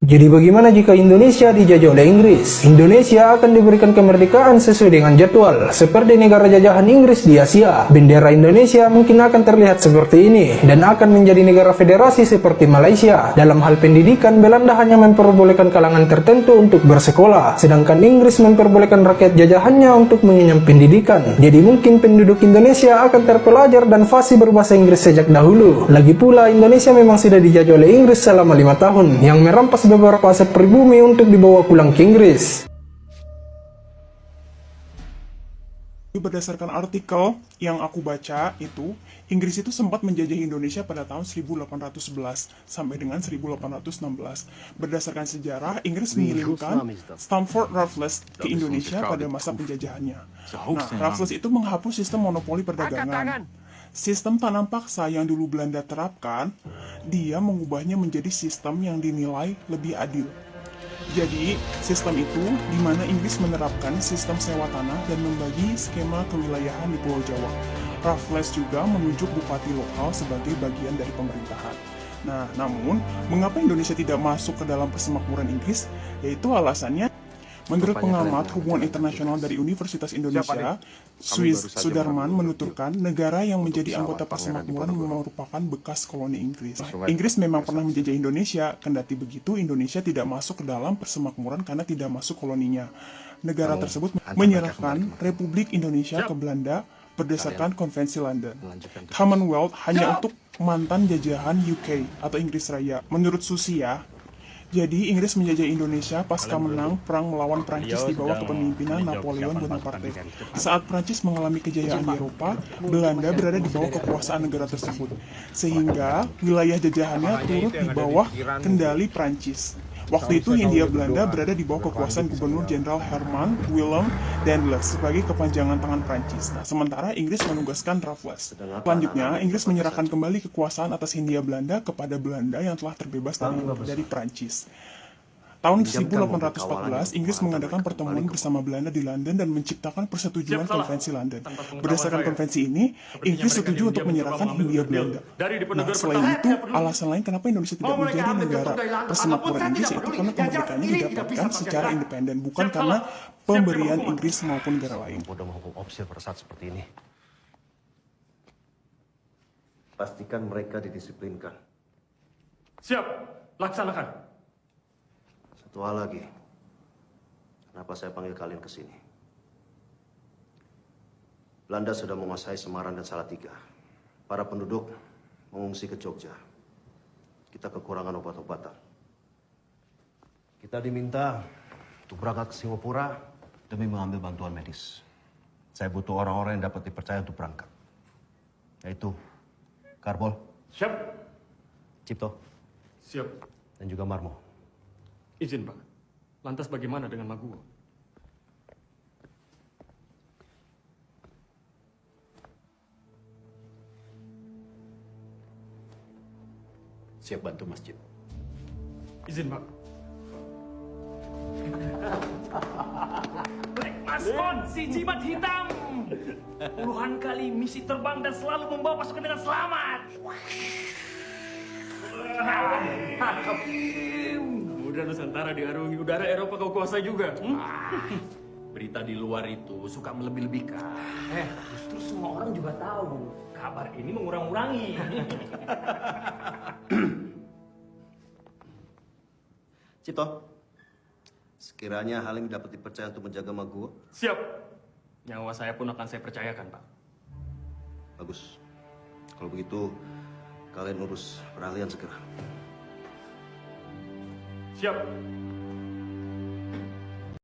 Jadi bagaimana jika Indonesia dijajah oleh Inggris? Indonesia akan diberikan kemerdekaan sesuai dengan jadwal, seperti negara jajahan Inggris di Asia. Bendera Indonesia mungkin akan terlihat seperti ini, dan akan menjadi negara federasi seperti Malaysia. Dalam hal pendidikan, Belanda hanya memperbolehkan kalangan tertentu untuk bersekolah, sedangkan Inggris memperbolehkan rakyat jajahannya untuk mengenyam pendidikan. Jadi mungkin penduduk Indonesia akan terpelajar dan fasih berbahasa Inggris sejak dahulu. Lagi pula, Indonesia memang sudah dijajah oleh Inggris selama 5 tahun, yang merampas beberapa aset pribumi untuk dibawa pulang ke Inggris. Berdasarkan artikel yang aku baca itu, Inggris itu sempat menjajah Indonesia pada tahun 1811 sampai dengan 1816. Berdasarkan sejarah, Inggris mengirimkan Stamford Raffles ke Indonesia pada masa penjajahannya. Nah, Raffles itu menghapus sistem monopoli perdagangan. Sistem tanam paksa yang dulu Belanda terapkan, dia mengubahnya menjadi sistem yang dinilai lebih adil. Jadi, sistem itu di mana Inggris menerapkan sistem sewa tanah dan membagi skema kewilayahan di Pulau Jawa. Raffles juga menunjuk bupati lokal sebagai bagian dari pemerintahan. Nah, namun, mengapa Indonesia tidak masuk ke dalam persemakmuran Inggris? Yaitu alasannya, menurut pengamat hubungan internasional dari Universitas Indonesia, Swiss Sudarman menuturkan negara yang menjadi anggota persemakmuran merupakan bekas koloni Inggris. Inggris memang pernah menjajah Indonesia, kendati begitu Indonesia tidak masuk ke dalam persemakmuran karena tidak masuk koloninya. Negara tersebut menyerahkan Republik Indonesia ke Belanda berdasarkan Konvensi London. Commonwealth hanya untuk mantan jajahan UK atau Inggris Raya. Menurut Susi ya, jadi Inggris menjajah Indonesia pasca menang perang melawan Prancis di bawah kepemimpinan Napoleon Bonaparte. Saat Prancis mengalami kejayaan di Eropa, Belanda berada di bawah kekuasaan negara tersebut, sehingga wilayah jajahannya turut di bawah kendali Prancis. Waktu itu Hindia Belanda berada di bawah kekuasaan Gubernur Jenderal Herman Willem Daendels sebagai kepanjangan tangan Prancis. Nah, sementara Inggris menugaskan Raffles. Selanjutnya, Inggris menyerahkan kembali kekuasaan atas Hindia Belanda kepada Belanda yang telah terbebas dari Prancis. Tahun 1814, Inggris mengadakan pertemuan bersama Belanda di London dan menciptakan persetujuan Konvensi London. Berdasarkan konvensi ini, Inggris setuju untuk menyerahkan Hindia Belanda. Nah, selain itu, alasan lain kenapa Indonesia tidak menjadi negara persemakmuran Inggris yaitu karena kemerdekaannya didapatkan secara independen, bukan karena pemberian Inggris maupun negara lain. Bodoh menghukum opsi pada saat seperti ini. Pastikan mereka didisiplinkan. Siap, laksanakan. Satu hal lagi, kenapa saya panggil kalian ke sini? Belanda sudah menguasai Semarang dan Salatiga. Para penduduk mengungsi ke Jogja. Kita kekurangan obat-obatan. Kita diminta untuk berangkat ke Singapura demi mengambil bantuan medis. Saya butuh orang-orang yang dapat dipercaya untuk berangkat. Yaitu Karbol, Siap. Cipto, Siap. dan juga Marmo. Izin, Pak. Lantas bagaimana dengan Maguwo? Siap bantu masjid. Izin, Pak. Black Maskon, si jimat hitam. Puluhan kali misi terbang dan selalu membawa pasukan dengan selamat. Udah Nusantara diarungi, udara Eropa kau kuasai juga. Berita di luar itu suka melebih-lebihkan. Justru semua orang juga tahu kabar ini mengurang-urangi. Cipto, sekiranya Halim dapat dipercaya untuk menjaga Maguwo. Siap. Nyawa saya pun akan saya percayakan, Pak. Bagus. Kalau begitu, kalian urus peralihan segera. Siap.